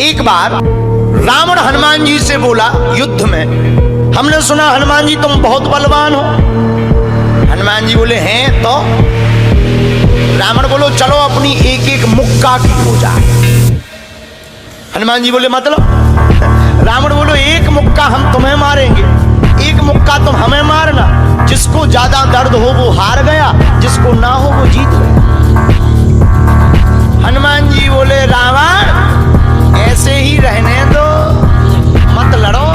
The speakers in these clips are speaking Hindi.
एक बार रावण हनुमान जी से बोला युद्ध में, हमने सुना हनुमान जी तुम बहुत बलवान हो। हनुमान जी बोले हैं तो? रावण बोलो चलो अपनी एक एक मुक्का की हो जाए। हनुमान जी बोले मतलब? रावण बोलो एक मुक्का हम तुम्हें मारेंगे, एक मुक्का तुम हमें मारना। जिसको ज्यादा दर्द हो वो हार गया, जिसको ना हो वो जीत गया। हनुमान जी बोले रावण ऐसे ही रहने दो, मत लड़ो।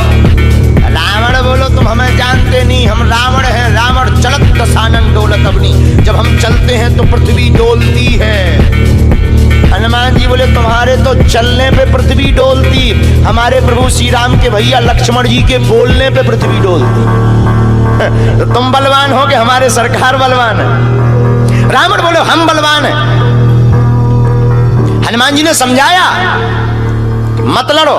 रावण बोलो तुम हमें जानते नहीं, हम रावण हैं। रावण चलत दसानन डोलत अवनी, जब हम चलते हैं तो पृथ्वी डोलती है। हनुमान जी बोले तुम्हारे तो चलने पे पृथ्वी डोलती, हमारे प्रभु श्री राम के भैया लक्ष्मण जी के बोलने पे पृथ्वी डोलती। तो तुम बलवान हो कि हमारे सरकार बलवान है? रावण बोले हम बलवान हैं। हनुमान जी ने समझाया मत लड़ो,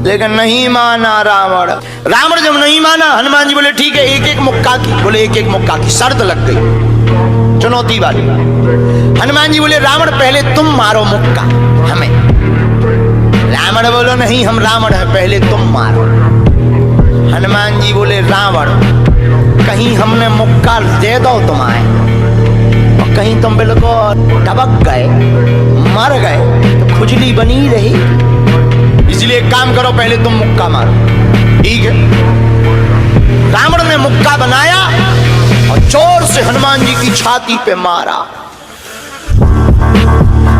लेकिन नहीं माना रावण। रावण जब नहीं माना, हनुमान जी बोले ठीक है एक एक मुक्का की। बोले एक एक मुक्का की शर्त लग गई, चुनौती वाली। हनुमान जी बोले रावण पहले तुम मारो मुक्का हमें। रावण बोलो नहीं हम रावण हैं, पहले तुम मारो। हनुमान जी बोले रावण कहीं हमने मुक्का दे दो तुम्हारे और कहीं तुम बिल्कुल टबक गए मर गए तो खुजली बनी रही, इसलिए एक काम करो पहले तुम मुक्का मारो। ठीक है। रावण ने मुक्का बनाया और जोर से हनुमान जी की छाती पे मारा।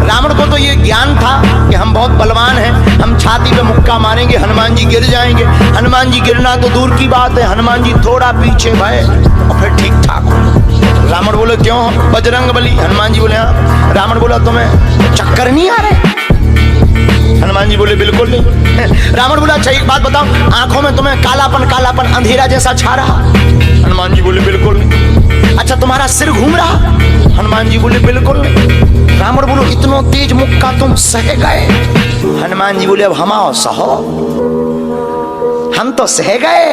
रावण को तो ये ज्ञान था कि हम बहुत बलवान हैं, हम छाती पे मुक्का मारेंगे हनुमान जी गिर जाएंगे। हनुमान जी गिरना तो दूर की बात है, हनुमान जी थोड़ा पीछे भय और फिर ठीक ठाक हो। रावण बोले क्यों बजरंग बली? हनुमान जी बोले हाँ। रावण बोला तुम्हें चक्कर नहीं आ रहे? हनुमान जी बोले बिल्कुल नहीं। रावण बोला अच्छा एक बात बताओ, आंखों में तुम्हें कालापन कालापन अंधेरा जैसा छा रहा? हनुमान जी बोले बिल्कुल नहीं। अच्छा तुम्हारा सिर घूम रहा? हनुमान जी बोले बिल्कुल नहीं। रावण बोलो इतना तेज मुक्का तुम सह गए? हनुमान जी बोले अब हम आओ सहो, हम तो सह गए,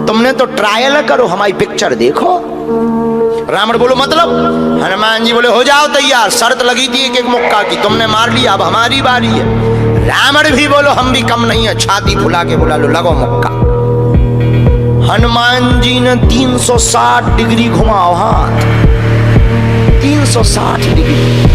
तुमने तो ट्रायल करो, हमारी पिक्चर देखो। रावण बोलो मतलब? हनुमान जी बोले हो जाओ तैयार, शर्त लगी थी एक एक मुक्का की, तुमने मार लिया, अब हमारी बारी है। रावण भी बोलो हम भी कम नहीं है, छाती फुला के बोला लो लगो मुक्का। हनुमान जी ने 360 डिग्री घुमाओ हाथ, 360 डिग्री।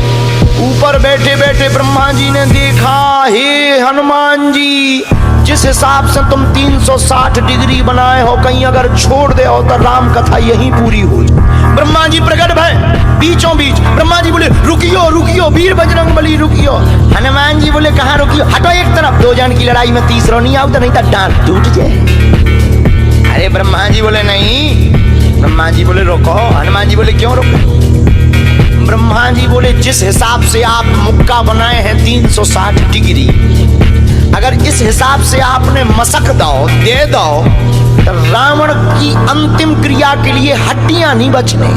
ऊपर बैठे बैठे ब्रह्मा जी ने देखा, हे हनुमान जी जिस हिसाब से तुम 360 डिग्री बनाए हो, कहीं अगर छोड़ दे हो तो राम कथा यहीं पूरी हुई। ब्रह्मा जी प्रकट भय बीचों बीच। ब्रह्मा जी बोले रुकियो रुकियो वीर बजरंग बली रुकियो। हनुमान जी बोले कहाँ रुकियो? हटो एक तरफ, दो जन की लड़ाई में तीसरा नहीं आओ तो नहीं तो डांट टूट जाए। अरे ब्रह्मा जी बोले नहीं। ब्रह्मा जी बोले रुको। हनुमान जी बोले क्यों रुको? ब्रह्मा जी बोले जिस हिसाब से आप मुक्का बनाए हैं 360 डिग्री, अगर इस हिसाब से आपने मसक दो दे दो तो रावण की अंतिम क्रिया के लिए हड्डियां नहीं बचने।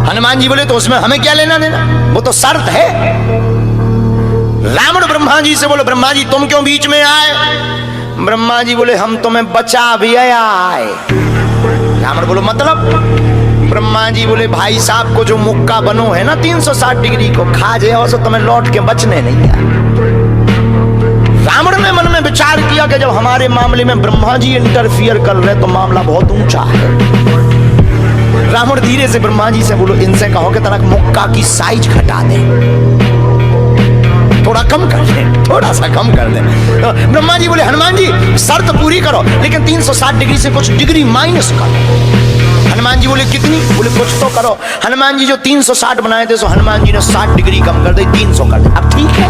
हनुमान जी बोले तो उसमें हमें क्या लेना देना, वो तो शर्त है। रावण ब्रह्मा जी से बोले ब्रह्मा जी तुम क्यों बीच में आए? ब्रह्मा जी बोले हम तुम्हें बचा भी आए। रावण बोलो मतलब? ब्रह्मा जी बोले भाई साहब को जो मुक्का बनो है ना 360 डिग्री को खा जाओ तो तुम्हें लौट के बचने नहीं आए। रावण ने मन में विचार किया कि जब हमारे मामले में ब्रह्मा जी इंटरफियर कर रहे तो मामला बहुत ऊंचा है। रावण धीरे से ब्रह्मा जी से बोलो इनसे कहो कि तनक मुक्का की साइज घटा दे, थोड़ा कम कर दे, थोड़ा सा कम कर दे। तो ब्रह्मा जी बोले हनुमान जी शर्त पूरी करो लेकिन 360 डिग्री से कुछ डिग्री माइनस करो। हनुमान जी बोले कितनी? बोले कुछ तो करो। हनुमान जी जो 360 बनाए थे सो हनुमान जी ने 60 डिग्री कम कर दी, 300 कर दे। अब ठीक है?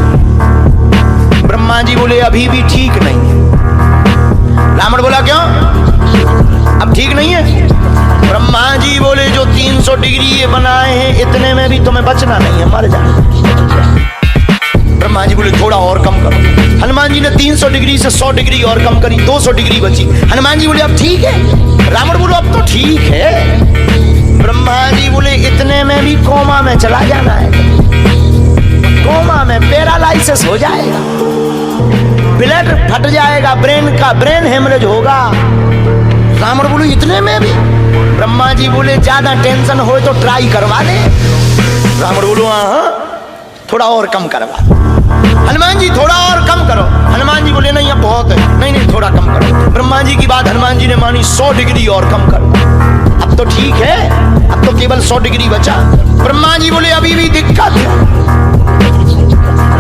ब्रह्मा जी बोले अभी भी ठीक नहीं है। रावण बोला क्यों? अब ठीक नहीं है? ब्रह्मा जी बोले जो 300 डिग्री ये बनाए हैं इतने में भी तुम्हें बचना नहीं है, मर जाना। ब्रह्मा जी बोले थोड़ा और कम करो। हनुमान जी ने 300 डिग्री से 100 डिग्री और कम करी, 200 डिग्री बची। हनुमान जी बोले अब ठीक है? रावण बोलो अब तो ठीक है। ब्रह्मा जी बोले इतने में भी कोमा में चला जाना है, कोमा में पैरालाइसिस हो जाएगा, ब्लड फट जाएगा, ब्रेन हेमरेज होगा। रावण बोले इतने में भी? ब्रह्मा जी बोले ज्यादा टेंशन हो तो ट्राई करवा दे। रावण बोलो हाँ। थोड़ा और कम करवा। हनुमान जी थोड़ा और कम करो। हनुमान जी बोले नहीं अब बहुत है, नहीं नहीं थोड़ा कम करो। ब्रह्मा जी की बात हनुमान जी ने मानी, 100 डिग्री और कम करो। अब तो ठीक है, अब तो केवल 100 डिग्री बचा। ब्रह्मा जी बोले अभी भी दिक्कत है।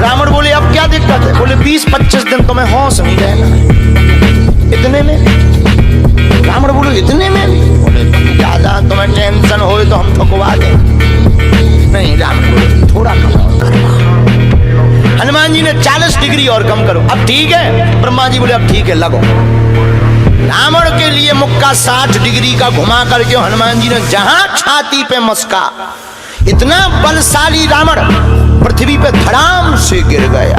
रावण बोले अब क्या दिक्कत है? बोले 20-25 दिन तो मैं होश नहीं रहना। इतने में? रावण बोले इतने में? बोले ज्यादा तुम्हें टेंशन हो तो हम ठुकवा दें। नहीं, रावण बोले थोड़ा कम और करवा। हनुमान जी ने 40 डिग्री और कम करो। अब ठीक है? ब्रह्मा जी बोले अब ठीक है, लगो। रावण के लिए मुक्का 60 डिग्री का घुमा करके हनुमान जी ने जहां छाती पे मस्का, इतना बलशाली रावण पृथ्वी पे धड़ाम से गिर गया।